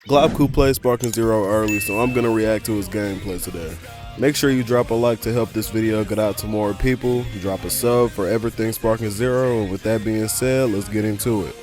GLOBKU plays Sparking Zero early, so I'm gonna react to his gameplay today. Make sure you drop a like to help this video get out to more people. Drop a sub for everything Sparking Zero, and with that being said, let's get into it.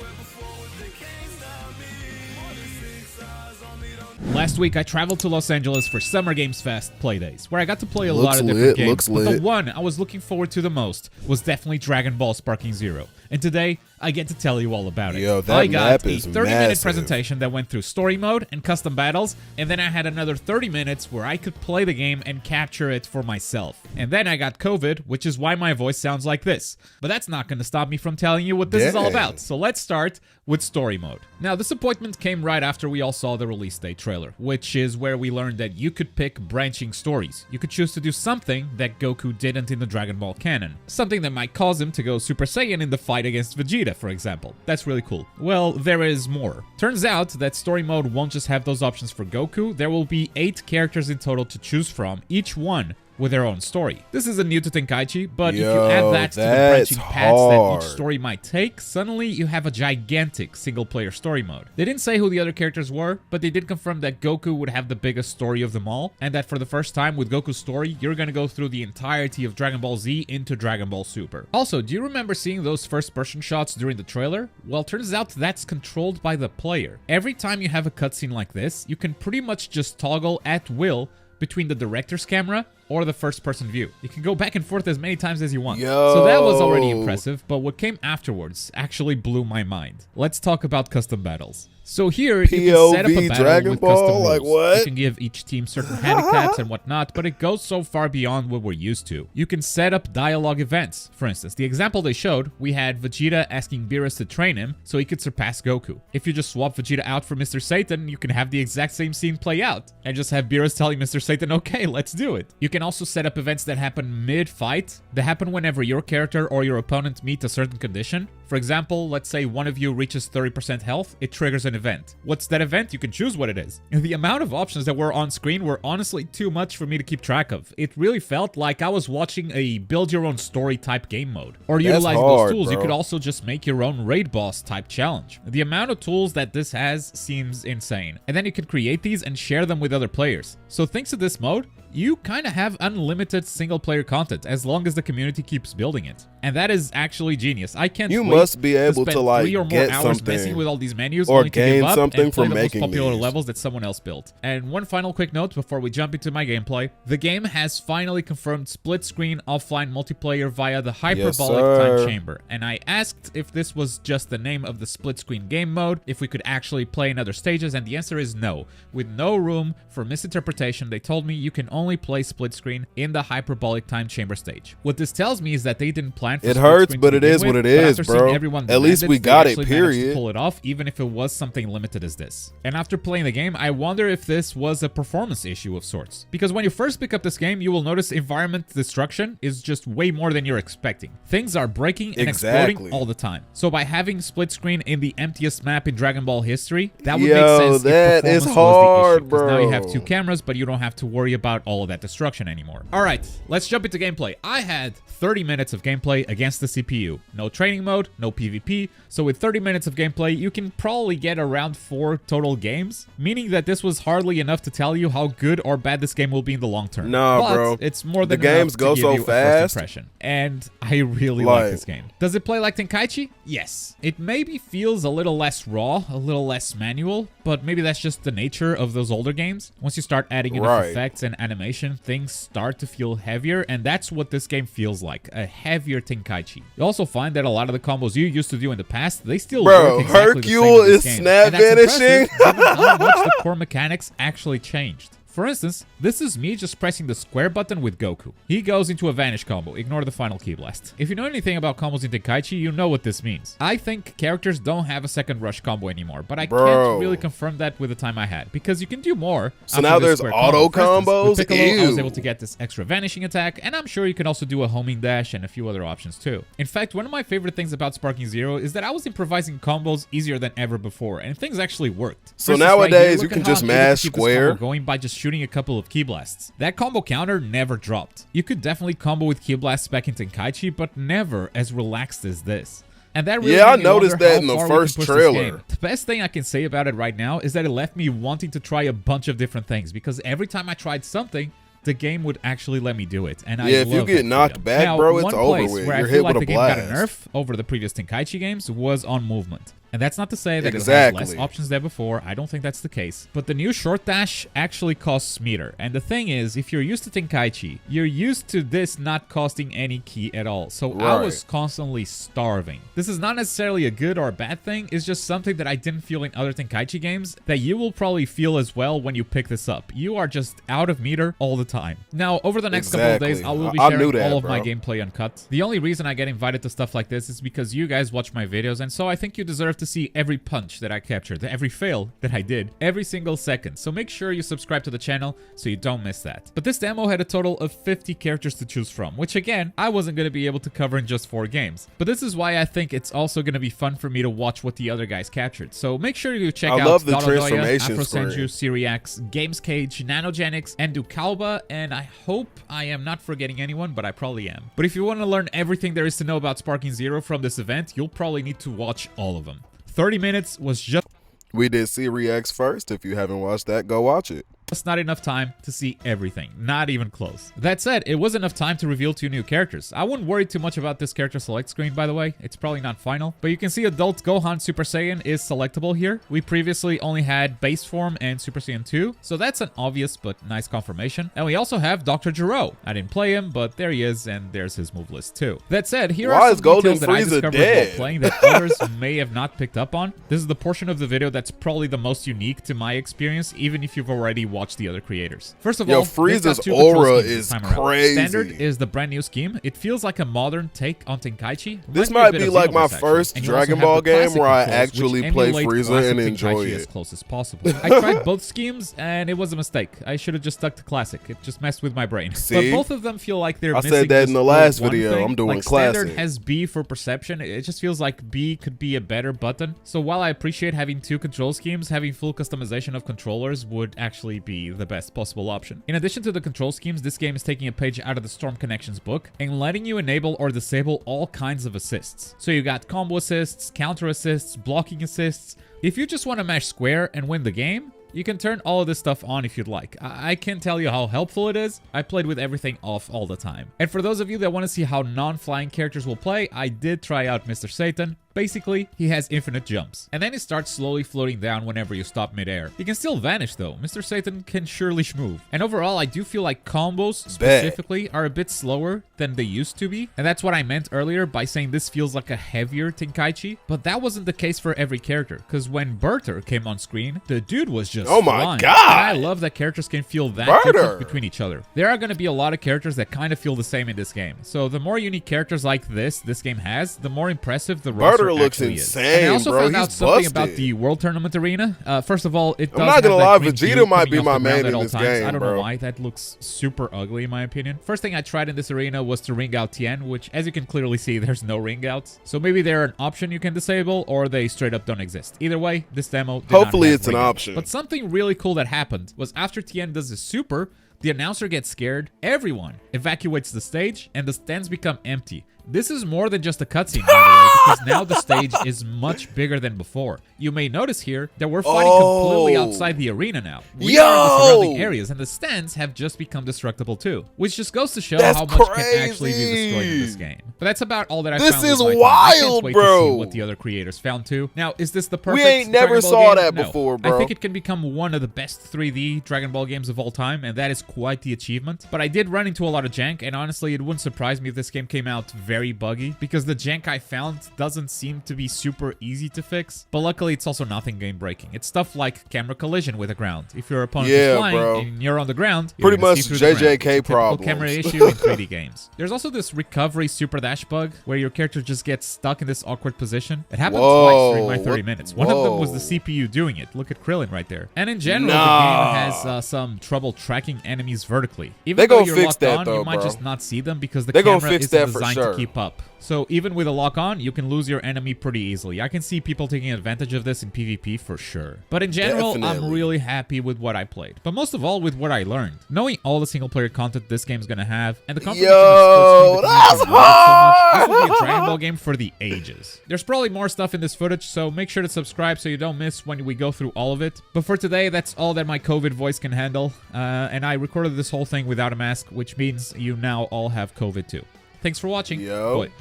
Last week, I traveled to Los Angeles for Summer Games Fest Playdays, where I got to play a lot of different games. But the one I was looking forward to the most was definitely Dragon Ball Sparking Zero. And today, I get to tell you all about it. Yo, that I got map a is 30-minute massive. presentation that went through story mode and custom battles, and then I had another 30 minutes where I could play the game and capture it for myself. And then I got COVID, which is why my voice sounds like this. But that's not going to stop me from telling you what this is all about. So let's start with story mode. Now, this appointment came right after we all saw the release date trailer, which is where we learned that you could pick branching stories. You could choose to do something that Goku didn't in the Dragon Ball canon. Something that might cause him to go Super Saiyan in the fight against Vegeta, for example. That's really cool. Well, there is more. Turns out that story mode won't just have those options for Goku. There will be 8 characters in total to choose from, each one with their own story. This isn't new to Tenkaichi, but if you add that to the branching paths that each story might take, suddenly you have a gigantic single-player story mode. They didn't say who the other characters were, but they did confirm that Goku would have the biggest story of them all, and that for the first time with Goku's story, you're gonna go through the entirety of Dragon Ball Z into Dragon Ball Super. Also, do you remember seeing those first-person shots during the trailer? Well, turns out that's controlled by the player. Every time you have a cutscene like this, you can pretty much just toggle at will between the director's camera or the first-person view. You can go back and forth as many times as you want. So that was already impressive, but what came afterwards actually blew my mind. Let's talk about custom battles. So here, you can set up a battle Dragon with Ball? custom Like rules. what? You can give each team certain handicaps and whatnot, but it goes so far beyond what we're used to. You can set up dialogue events. For instance, the example they showed, we had Vegeta asking Beerus to train him so he could surpass Goku. If you just swap Vegeta out for Mr. Satan, you can have the exact same scene play out, and just have Beerus telling Mr. Satan, okay, let's do it. You can also set up events that happen mid-fight, that happen whenever your character or your opponent meet a certain condition. For example, let's say one of you reaches 30% health, it triggers an event. What's that event? You can choose what it is. And the amount of options that were on screen were honestly too much for me to keep track of. It really felt like I was watching a build-your-own-story type game mode. Or utilizing those tools, you could also just make your own raid boss type challenge. The amount of tools that this has seems insane. And then you can create these and share them with other players. So thanks to this mode, you kind of have unlimited single-player content as long as the community keeps building it. And that is actually genius. I can't You wait must be able to to spend like 3 or more get hours something messing with all these menus or only to give gain up something and play from the most making popular these. levels that someone else built. And one final quick note before we jump into my gameplay. The game has finally confirmed split-screen offline multiplayer via the hyperbolic time chamber. And I asked if this was just the name of the split-screen game mode, if we could actually play in other stages, and the answer is no. With no room for misinterpretation, they told me you can only play split-screen in the hyperbolic time chamber stage. What this tells me is that they didn't plan for it hurts, but it is what it is, bro. At least we got it, period. To pull it off, even if it was something limited as this. And after playing the game, I wonder if this was a performance issue of sorts. Because when you first pick up this game, you will notice environment destruction is just way more than you're expecting. Things are breaking and exploding all the time. So by having split screen in the emptiest map in Dragon Ball history, that would make sense that if is performance hard, was the issue. 'Cause now you have bro. 2 cameras, but you don't have to worry about all of that destruction anymore. Alright, let's jump into gameplay. I had 30 minutes of gameplay against the CPU. No training mode, no PvP, so with 30 minutes of gameplay, you can probably get around 4 total games, meaning that this was hardly enough to tell you how good or bad this game will be in the long term. Nah, but bro. it's more than The games enough go to give so you a fast. first impression. And I really like this game. Does it play like Tenkaichi? Yes. It maybe feels a little less raw, a little less manual, but maybe that's just the nature of those older games. Once you start adding enough effects and animation, things start to feel heavier, and that's what this game feels like, a heavier Tenkaichi. You also find that a lot of the combos you used to do in the past, they still work exactly the same in this game. snap vanishing. Given how much the core mechanics actually changed. For instance, this is me just pressing the square button with Goku. He goes into a vanish combo, ignore the final ki blast. If you know anything about combos in Tenkaichi, you know what this means. I think characters don't have a second rush combo anymore, but I can't really confirm that with the time I had, because you can do more. So now there's auto combos? With Piccolo, I was able to get this extra vanishing attack, and I'm sure you can also do a homing dash and a few other options too. In fact, one of my favorite things about Sparking Zero is that I was improvising combos easier than ever before, and things actually worked. So nowadays, you can just mash square. Going by just shooting a couple of ki blasts. That combo counter never dropped. You could definitely combo with ki blasts back in Tenkaichi, but never as relaxed as this. And that really Yeah, I made me noticed wonder that how in the far we can first push this trailer. game. The best thing I can say about it right now is that it left me wanting to try a bunch of different things, because every time I tried something, the game would actually let me do it. And I Yeah, if you love get that knocked freedom. back, now, bro, it's one over place with. where You're I hit feel like with the a game got a blast. nerf over the previous Tenkaichi games was on movement. And that's not to say that it Exactly. has less options than before. I don't think that's the case. But the new short dash actually costs meter. And the thing is, if you're used to Tenkaichi, you're used to this not costing any key at all. So I was constantly starving. This is not necessarily a good or a bad thing. It's just something that I didn't feel in other Tenkaichi games that you will probably feel as well when you pick this up. You are just out of meter all the time. Now, over the next couple of days, I will be sharing all of my gameplay uncut. The only reason I get invited to stuff like this is because you guys watch my videos, and so I think you deserve to see every punch that I captured, every fail that I did, every single second. So make sure you subscribe to the channel so you don't miss that. But this demo had a total of 50 characters to choose from, which again, I wasn't going to be able to cover in just 4 games. But this is why I think it's also going to be fun for me to watch what the other guys captured. So make sure you check out love the Dododoya, transformation Afro screen. Senju, Syriax, Games Cage, Nanogenics, and Dukalba, and I hope I am not forgetting anyone, but I probably am. But if you want to learn everything there is to know about Sparking Zero from this event, you'll probably need to watch all of them. 30 minutes was just... We did Syriax first. If you haven't watched that, go watch it. That's not enough time to see everything. Not even close. That said, it was enough time to reveal 2 new characters. I wouldn't worry too much about this character select screen, by the way. It's probably not final. But you can see Adult Gohan Super Saiyan is selectable here. We previously only had Base Form and Super Saiyan 2. So that's an obvious but nice confirmation. And we also have Dr. Gero. I didn't play him, but there he is, and there's his move list too. That said, here are some details that I discovered while playing that others may have not picked up on. This is the portion of the video that's probably the most unique to my experience, even if you've already watched the other creators. First of all, Frieza's aura is crazy. Standard is the brand new scheme. It feels like a modern take on Tenkaichi. This might be like my first Dragon Ball game where I actually play Frieza and enjoy it as close as possible. I tried both schemes and it was a mistake. I should have just stuck to classic. It just messed with my brain. See? But both of them feel like they're I missing said that in the last one video. thing. I'm doing like classic. Standard has B for perception. It just feels like B could be a better button. So while I appreciate having 2 control schemes, having full customization of controllers would actually be the best possible option. In addition to the control schemes, this game is taking a page out of the Storm Connections book and letting you enable or disable all kinds of assists. So you got combo assists, counter assists, blocking assists. If you just want to mash square and win the game, you can turn all of this stuff on if you'd like. I can't tell you how helpful it is. I played with everything off all the time. And for those of you that want to see how non-flying characters will play, I did try out Mr. Satan. Basically, he has infinite jumps, and then he starts slowly floating down whenever you stop midair. He can still vanish though. Mr. Satan can surely schmove. And overall, I do feel like combos specifically are a bit slower than they used to be. And that's what I meant earlier by saying this feels like a heavier Tenkaichi. But that wasn't the case for every character, because when Berter came on screen, the dude was just flying. God! And I love that characters can feel that different between each other. There are going to be a lot of characters that kind of feel the same in this game. So the more unique characters like this game has, the more impressive the roster looks insane. And I also found out something busted. about the World Tournament arena. First of all, it does I'm not gonna lie, have that green Vegeta might coming be off my the ground main at in all this times. game, I don't bro. know why. That looks super ugly in my opinion. First thing I tried in this arena was to ring out Tien, which as you can clearly see, there's no ring outs. So maybe they're an option you can disable, or they straight up don't exist. Either way, this demo did Hopefully not have it's an ring outs. option. But something really cool that happened was after Tien does his super, the announcer gets scared, everyone evacuates the stage, and the stands become empty. This is more than just a cutscene, by the way, because now the stage is much bigger than before. You may notice here that we're fighting completely outside the arena now. We are in the surrounding areas, and the stands have just become destructible too, which just goes to show how much can actually be destroyed in this game. But that's about all that I found. This is with my time. wild, I can't wait bro. to see what the other creators found too. Now, is this the perfect We ain't never Dragon Ball saw game? that No. before, bro. I think it can become one of the best 3D Dragon Ball games of all time, and that is quite the achievement. But I did run into a lot of jank, and honestly, it wouldn't surprise me if this game came out very buggy, because the jank I found doesn't seem to be super easy to fix. But luckily, it's also nothing game-breaking. It's stuff like camera collision with the ground. If your opponent is flying and you're on the ground, you're pretty gonna much see through the ground. JJK It's a typical problems. camera issue in 3D games. There's also this recovery super dash bug where your character just gets stuck in this awkward position. It happened twice during my 30 minutes. One of them was the CPU doing it. Look at Krillin right there. And in general, the game has some trouble tracking enemies vertically. Even though you're locked on, you might just not see them because the camera isn't designed to keep keep up. So even with a lock on, you can lose your enemy pretty easily. I can see people taking advantage of this in PvP for sure. But in general, I'm really happy with what I played. But most of all, with what I learned. Knowing all the single player content this game's gonna have, and the confirmation Yo, that's hard! This will be a Dragon Ball game for the ages. There's probably more stuff in this footage, so make sure to subscribe so you don't miss when we go through all of it. But for today, that's all that my COVID voice can handle. And I recorded this whole thing without a mask, which means you now all have COVID too. Thanks for watching. Yo. Bye.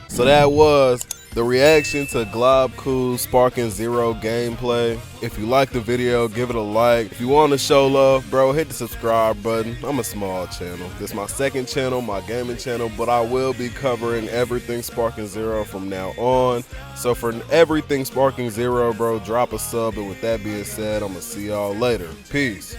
So that was the reaction to GLOBKU Sparking Zero gameplay. If you like the video, give it a like. If you want to show love, bro, hit the subscribe button. I'm a small channel. This is my second channel, my gaming channel, but I will be covering everything Sparking Zero from now on. So for everything Sparking Zero, bro, drop a sub. And with that being said, I'm going to see y'all later. Peace.